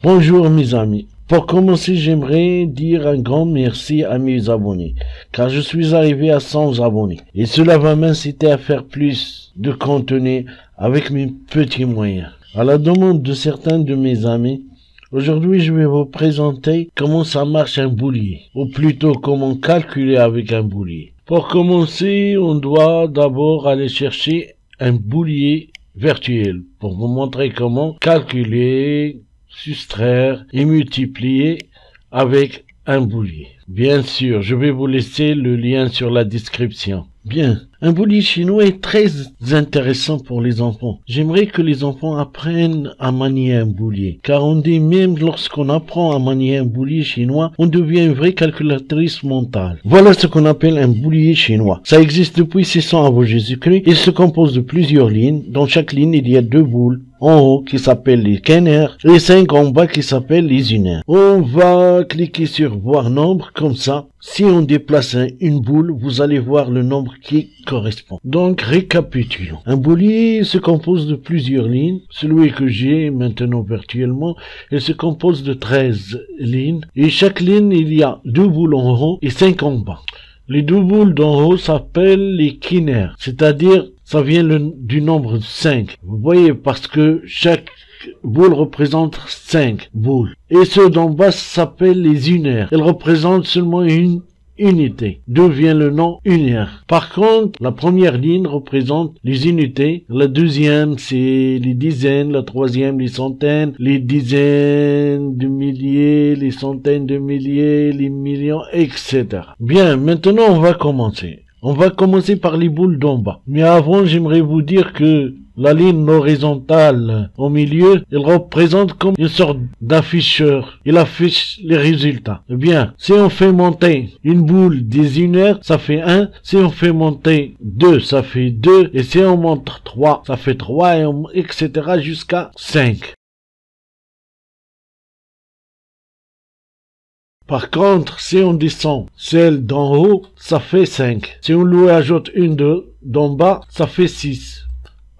Bonjour mes amis. Pour commencer, j'aimerais dire un grand merci à mes abonnés, car je suis arrivé à 100 abonnés. Et cela va m'inciter à faire plus de contenu avec mes petits moyens. À la demande de certains de mes amis, aujourd'hui je vais vous présenter comment ça marche un boulier, ou plutôt comment calculer avec un boulier. Pour commencer, on doit d'abord aller chercher un boulier virtuel pour vous montrer comment calculer, soustraire et multiplier avec un boulier. Bien sûr, je vais vous laisser le lien sur la description. Bien, un boulier chinois est très intéressant pour les enfants. J'aimerais que les enfants apprennent à manier un boulier, car on dit même lorsqu'on apprend à manier un boulier chinois, on devient une vraie calculatrice mentale. Voilà ce qu'on appelle un boulier chinois. Ça existe depuis 600 avant Jésus-Christ. Il se compose de plusieurs lignes. Dans chaque ligne, il y a 2 boules en haut qui s'appellent les canards et 5 en bas qui s'appellent les unaires. On va cliquer sur voir nombre comme ça. Si on déplace une boule, vous allez voir le nombre qui correspond. Donc récapitulons. Un boulier se compose de plusieurs lignes. Celui que j'ai maintenant virtuellement, il se compose de 13 lignes. Et chaque ligne, il y a 2 boules en haut et 5 en bas. Les 2 boules d'en haut s'appellent les quinaires, c'est-à-dire ça vient du nombre 5. Vous voyez, parce que chaque boule représente 5 boules. Et ceux d'en bas s'appellent les unaires. Ils représentent seulement une unité, d'où vient le nom unaire. Par contre, la première ligne représente les unités, la deuxième c'est les dizaines, la troisième les centaines, les dizaines de milliers, les centaines de milliers, les millions, etc. Bien, maintenant on va commencer. On va commencer par les boules d'en bas. Mais avant, j'aimerais vous dire que la ligne horizontale au milieu, elle représente comme une sorte d'afficheur. Il affiche les résultats. Eh bien, si on fait monter une boule des unaires, ça fait 1. Si on fait monter 2, ça fait 2. Et si on monte 3, ça fait 3, etc. jusqu'à 5. Par contre, si on descend celle d'en haut, ça fait 5. Si on lui ajoute une d'en bas, ça fait 6.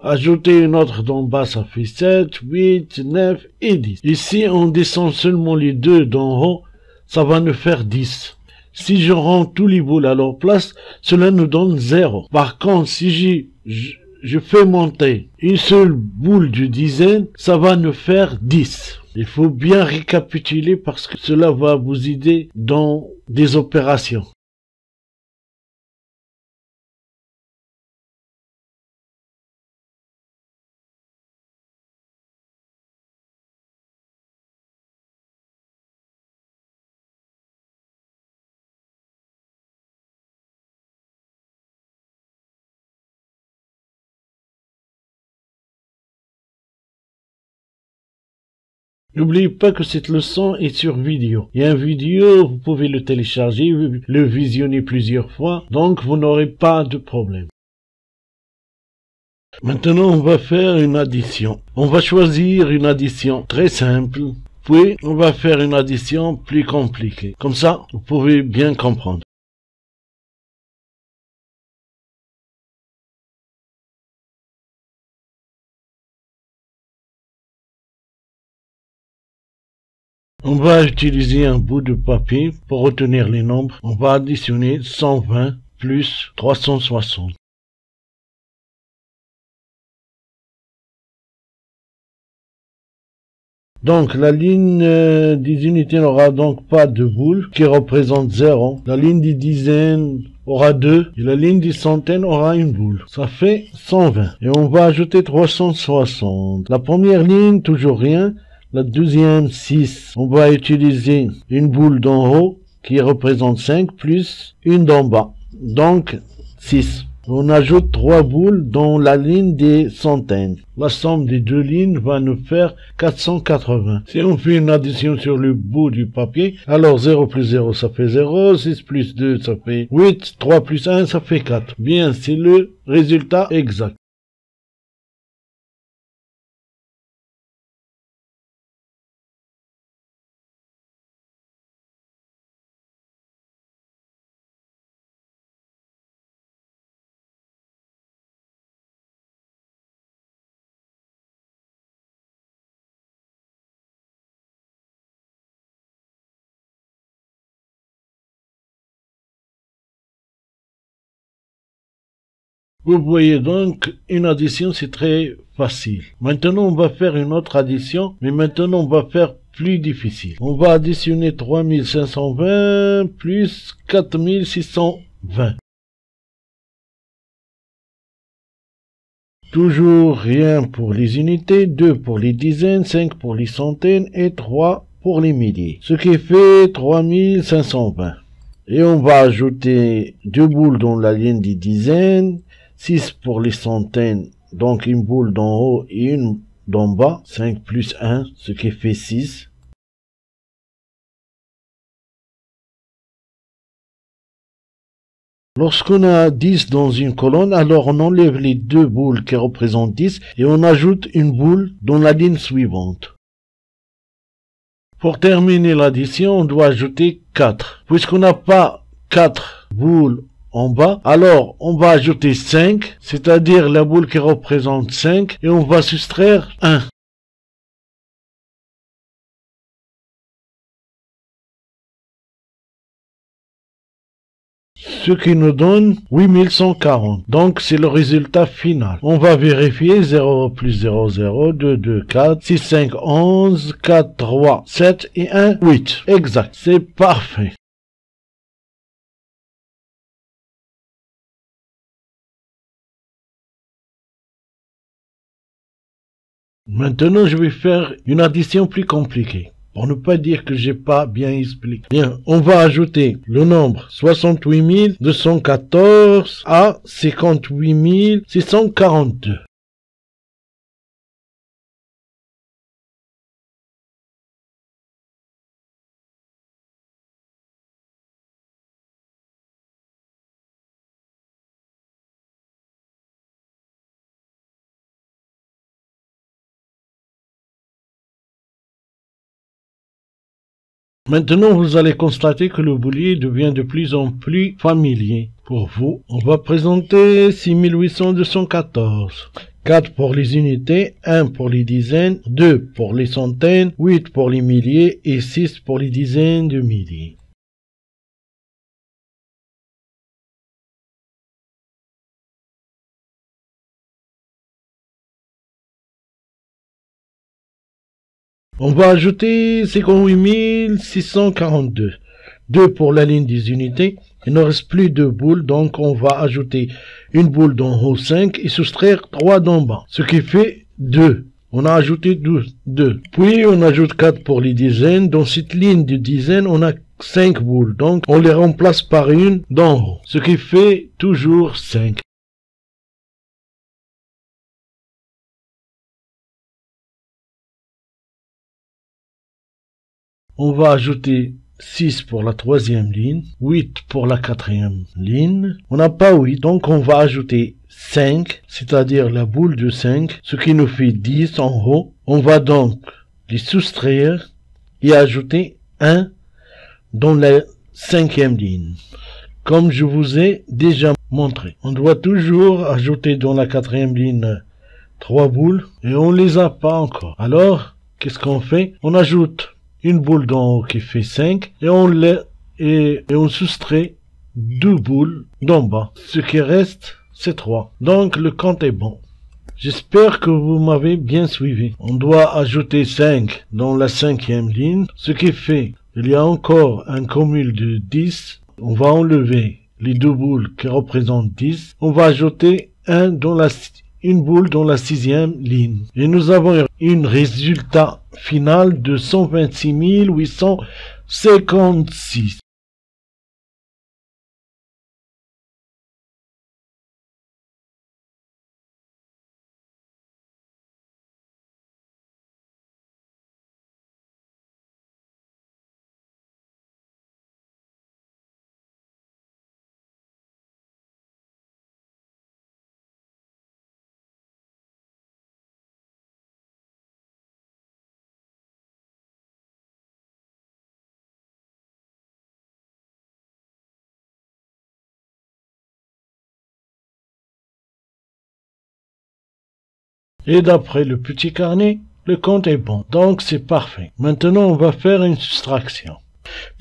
Ajouter une autre d'en bas, ça fait 7, 8, 9 et 10. Et si on descend seulement les 2 d'en haut, ça va nous faire 10. Si je rends tous les boules à leur place, cela nous donne 0. Par contre, si je fais monter une seule boule de dizaine, ça va nous faire 10. Il faut bien récapituler parce que cela va vous aider dans des opérations. N'oubliez pas que cette leçon est sur vidéo. Il y a une vidéo, vous pouvez le télécharger, le visionner plusieurs fois, donc vous n'aurez pas de problème. Maintenant, on va faire une addition. On va choisir une addition très simple, puis on va faire une addition plus compliquée. Comme ça, vous pouvez bien comprendre. On va utiliser un bout de papier pour retenir les nombres. On va additionner 120 plus 360. Donc la ligne des unités n'aura donc pas de boule qui représente 0. La ligne des dizaines aura 2 et la ligne des centaines aura une boule. Ça fait 120. Et on va ajouter 360. La première ligne, toujours rien. La deuxième, 6. On va utiliser une boule d'en haut qui représente 5 plus une d'en bas. Donc 6. On ajoute 3 boules dans la ligne des centaines. La somme des 2 lignes va nous faire 480. Si on fait une addition sur le bout du papier, alors 0 plus 0 ça fait 0, 6 plus 2 ça fait 8, 3 plus 1 ça fait 4. Bien, c'est le résultat exact. Vous voyez donc, une addition c'est très facile. Maintenant on va faire une autre addition, mais maintenant on va faire plus difficile. On va additionner 3520 plus 4620. Toujours rien pour les unités, 2 pour les dizaines, 5 pour les centaines et 3 pour les milliers. Ce qui fait 3520. Et on va ajouter 2 boules dans la ligne des dizaines, 6 pour les centaines, donc une boule d'en haut et une d'en bas, 5 plus 1, ce qui fait 6. Lorsqu'on a 10 dans une colonne, alors on enlève les 2 boules qui représentent 10 et on ajoute une boule dans la ligne suivante. Pour terminer l'addition, on doit ajouter 4. Puisqu'on n'a pas 4 boules en bas, alors on va ajouter 5, c'est-à-dire la boule qui représente 5, et on va soustraire 1. Ce qui nous donne 8140. Donc c'est le résultat final. On va vérifier 0 plus 0, 0, 2, 2, 4, 6, 5, 11, 4, 3, 7 et 1, 8. Exact, c'est parfait. Maintenant, je vais faire une addition plus compliquée. Pour ne pas dire que j'ai pas bien expliqué. Bien, on va ajouter le nombre 68 214 à 58 642. Maintenant, vous allez constater que le boulier devient de plus en plus familier. Pour vous, on va présenter 6814. 4 pour les unités, 1 pour les dizaines, 2 pour les centaines, 8 pour les milliers et 6 pour les dizaines de milliers. On va ajouter 58 642. 2 pour la ligne des unités. Il ne reste plus de boules, donc on va ajouter une boule d'en haut 5 et soustraire 3 d'en bas. Ce qui fait 2. On a ajouté 2. Puis on ajoute 4 pour les dizaines. Dans cette ligne de dizaines, on a 5 boules. Donc on les remplace par une d'en haut. Ce qui fait toujours 5. On va ajouter 6 pour la troisième ligne, 8 pour la quatrième ligne. On n'a pas 8, donc on va ajouter 5, c'est-à-dire la boule de 5, ce qui nous fait 10 en haut. On va donc les soustraire et ajouter 1 dans la cinquième ligne, comme je vous ai déjà montré. On doit toujours ajouter dans la quatrième ligne 3 boules et on les a pas encore. Alors, qu'est-ce qu'on fait? On ajoute une boule d'en haut qui fait 5 et on soustrait 2 boules d'en bas. Ce qui reste, c'est 3. Donc le compte est bon. J'espère que vous m'avez bien suivi. On doit ajouter 5 dans la cinquième ligne, ce qui fait qu'il y a encore un cumul de 10. On va enlever les 2 boules qui représentent 10. On va ajouter une boule dans la sixième ligne. Et nous avons un résultat final de 126 856. Et d'après le petit carnet, le compte est bon. Donc c'est parfait. Maintenant on va faire une soustraction.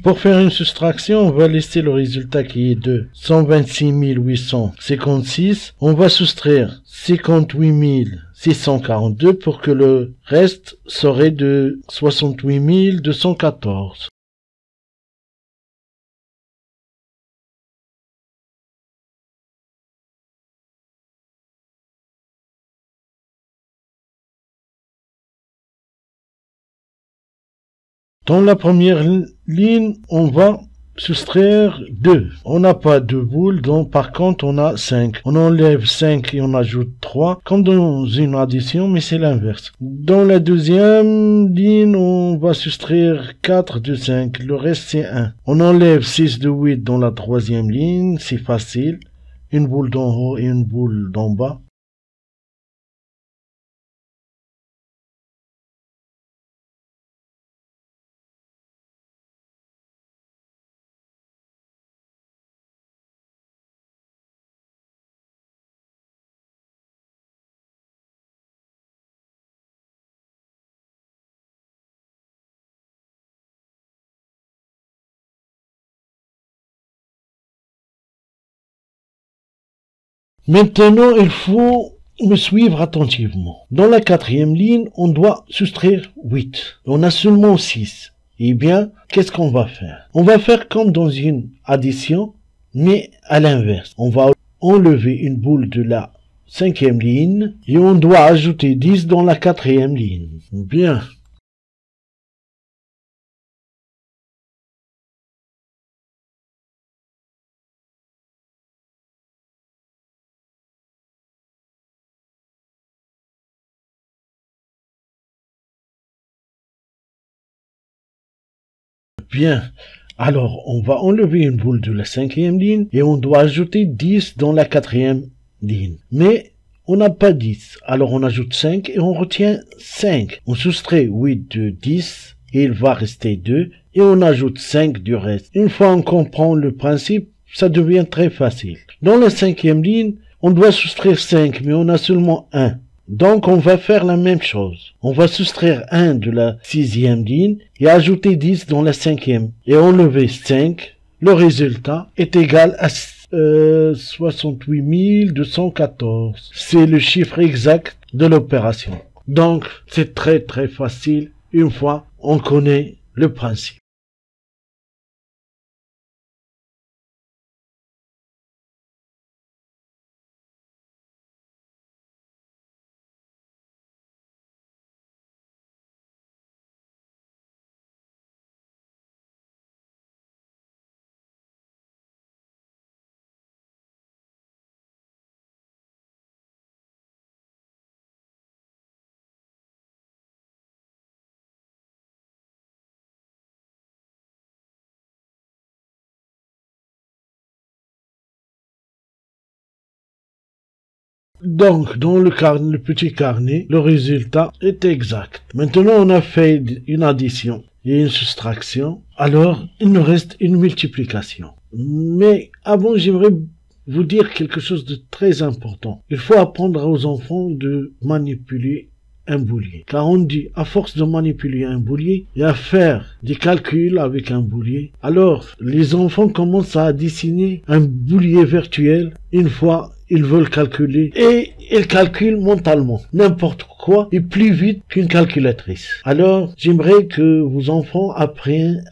Pour faire une soustraction, on va laisser le résultat qui est de 126 856. On va soustraire 58 642 pour que le reste serait de 68 214. Dans la première ligne, on va soustraire 2. On n'a pas de boules, donc par contre on a 5. On enlève 5 et on ajoute 3, comme dans une addition, mais c'est l'inverse. Dans la deuxième ligne, on va soustraire 4 de 5, le reste c'est 1. On enlève 6 de 8 dans la troisième ligne, c'est facile. Une boule d'en haut et une boule d'en bas. Maintenant, il faut me suivre attentivement. Dans la quatrième ligne, on doit soustraire 8. On a seulement 6. Eh bien, qu'est-ce qu'on va faire? On va faire comme dans une addition, mais à l'inverse. On va enlever une boule de la cinquième ligne et on doit ajouter 10 dans la quatrième ligne. Bien. Bien. Alors, on va enlever une boule de la cinquième ligne et on doit ajouter 10 dans la quatrième ligne. Mais on n'a pas 10. Alors, on ajoute 5 et on retient 5. On soustrait 8 de 10 et il va rester 2 et on ajoute 5 du reste. Une fois on comprend le principe, ça devient très facile. Dans la cinquième ligne, on doit soustraire 5 mais on a seulement 1. Donc, on va faire la même chose. On va soustraire 1 de la sixième ligne et ajouter 10 dans la cinquième. Et enlever 5. Le résultat est égal à 68 214. C'est le chiffre exact de l'opération. Donc, c'est très très facile une fois on connaît le principe. Donc, dans le petit carnet, le résultat est exact. Maintenant, on a fait une addition et une soustraction. Alors, il nous reste une multiplication. Mais avant, j'aimerais vous dire quelque chose de très important. Il faut apprendre aux enfants de manipuler un boulier. Car on dit, à force de manipuler un boulier et à faire des calculs avec un boulier, alors les enfants commencent à dessiner un boulier virtuel une fois ils veulent calculer et ils calculent mentalement n'importe quoi et plus vite qu'une calculatrice. Alors, j'aimerais que vos enfants apprennent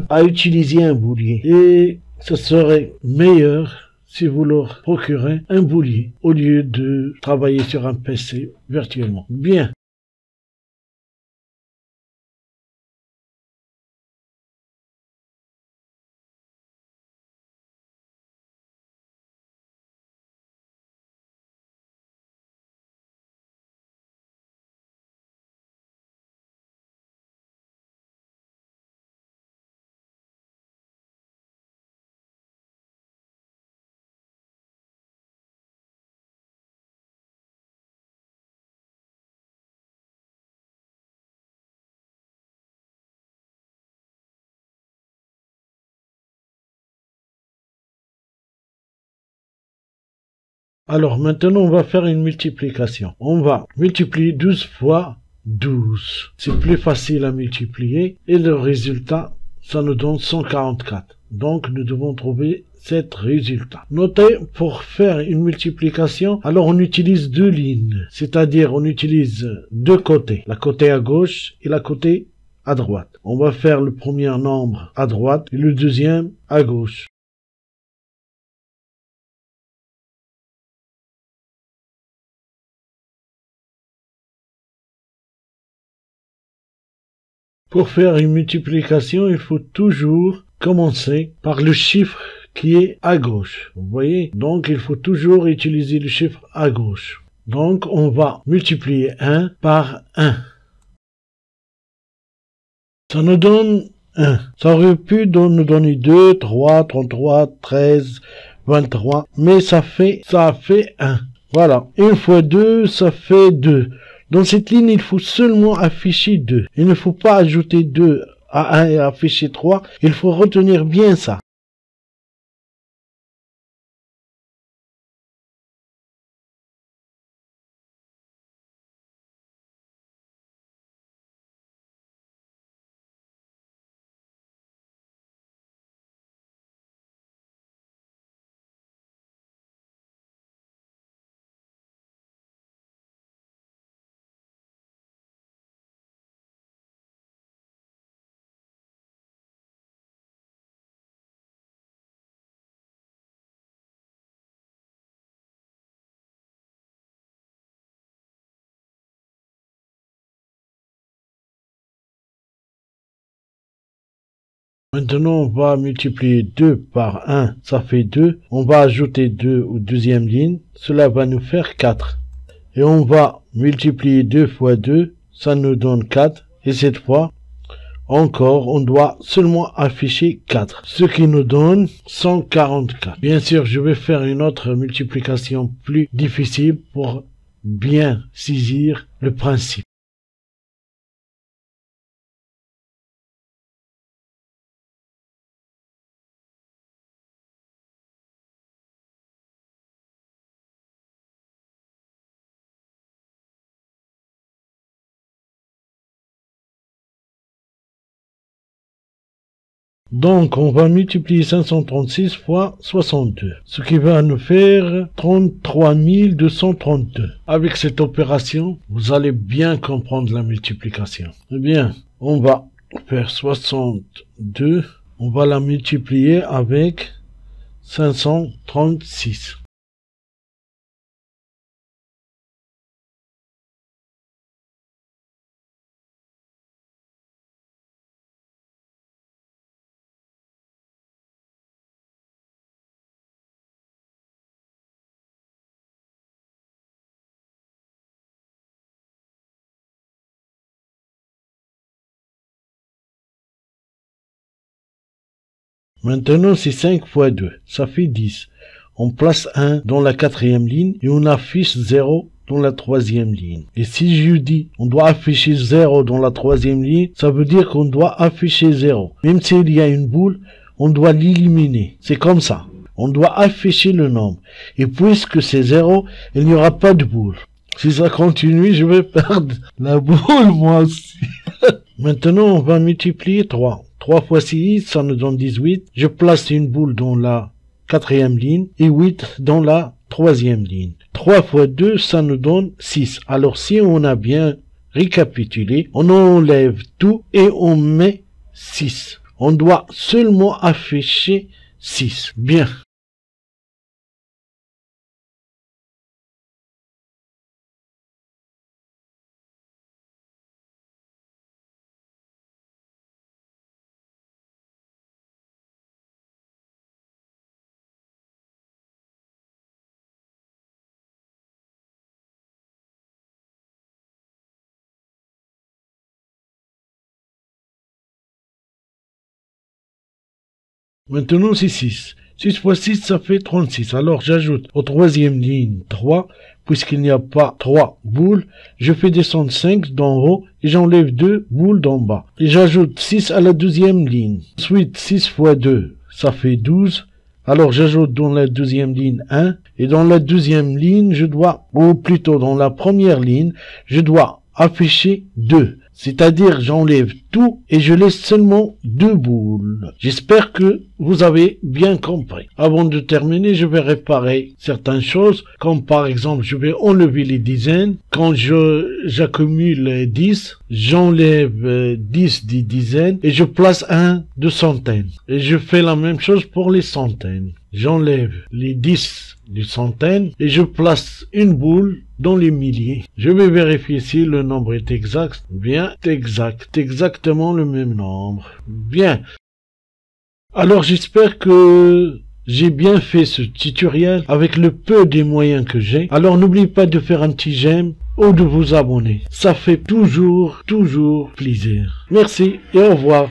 à utiliser un boulier et ce serait meilleur si vous leur procurez un boulier au lieu de travailler sur un PC virtuellement. Bien. Alors maintenant, on va faire une multiplication. On va multiplier 12 fois 12. C'est plus facile à multiplier et le résultat ça nous donne 144. Donc, nous devons trouver cet résultat. Notez, pour faire une multiplication, alors on utilise deux lignes. C'est-à-dire, on utilise deux côtés. La côté à gauche et la côté à droite. On va faire le premier nombre à droite et le deuxième à gauche. Pour faire une multiplication, il faut toujours commencer par le chiffre qui est à gauche. Vous voyez? Donc, il faut toujours utiliser le chiffre à gauche. Donc, on va multiplier 1 par 1. Ça nous donne 1. Ça aurait pu nous donner 2, 3, 33, 13, 23. Mais ça fait 1. Voilà. 1 fois 2, ça fait 2. Dans cette ligne, il faut seulement afficher 2. Il ne faut pas ajouter 2 à 1 et afficher 3. Il faut retenir bien ça. Maintenant, on va multiplier 2 par 1, ça fait 2. On va ajouter 2 aux deuxième ligne, cela va nous faire 4. Et on va multiplier 2 fois 2, ça nous donne 4. Et cette fois, encore, on doit seulement afficher 4, ce qui nous donne 144. Bien sûr, je vais faire une autre multiplication plus difficile pour bien saisir le principe. Donc, on va multiplier 536 fois 62, ce qui va nous faire 33 232. Avec cette opération, vous allez bien comprendre la multiplication. Eh bien, on va faire 62, on va la multiplier avec 536. Maintenant, c'est 5 fois 2, ça fait 10. On place 1 dans la quatrième ligne et on affiche 0 dans la troisième ligne. Et si je dis on doit afficher 0 dans la troisième ligne, ça veut dire qu'on doit afficher 0. Même s'il y a une boule, on doit l'éliminer. C'est comme ça. On doit afficher le nombre. Et puisque c'est 0, il n'y aura pas de boule. Si ça continue, je vais perdre la boule moi aussi. Maintenant, on va multiplier 3. 3 fois 6, ça nous donne 18. Je place une boule dans la quatrième ligne et 8 dans la troisième ligne. 3 fois 2, ça nous donne 6. Alors si on a bien récapitulé, on enlève tout et on met 6. On doit seulement afficher 6. Bien. Maintenant, c'est 6. 6 fois 6, ça fait 36. Alors, j'ajoute au troisième ligne 3. Puisqu'il n'y a pas 3 boules, je fais descendre 5 d'en haut et j'enlève 2 boules d'en bas. Et j'ajoute 6 à la deuxième ligne. Ensuite, 6 fois 2, ça fait 12. Alors, j'ajoute dans la deuxième ligne 1. Et dans la deuxième ligne, ou plutôt dans la première ligne, je dois afficher 2. C'est-à-dire, j'enlève tout et je laisse seulement 2 boules. J'espère que vous avez bien compris. Avant de terminer, je vais réparer certaines choses, comme par exemple, je vais enlever les dizaines. Quand j'accumule 10, j'enlève 10 des dizaines et je place 1 de centaines. Et je fais la même chose pour les centaines. J'enlève les 10 des centaines et je place une boule dans les milliers. Je vais vérifier si le nombre est exact. Bien, exact. Exactement le même nombre. Bien. Alors j'espère que j'ai bien fait ce tutoriel avec le peu des moyens que j'ai. Alors n'oubliez pas de faire un petit j'aime ou de vous abonner. Ça fait toujours plaisir. Merci et au revoir.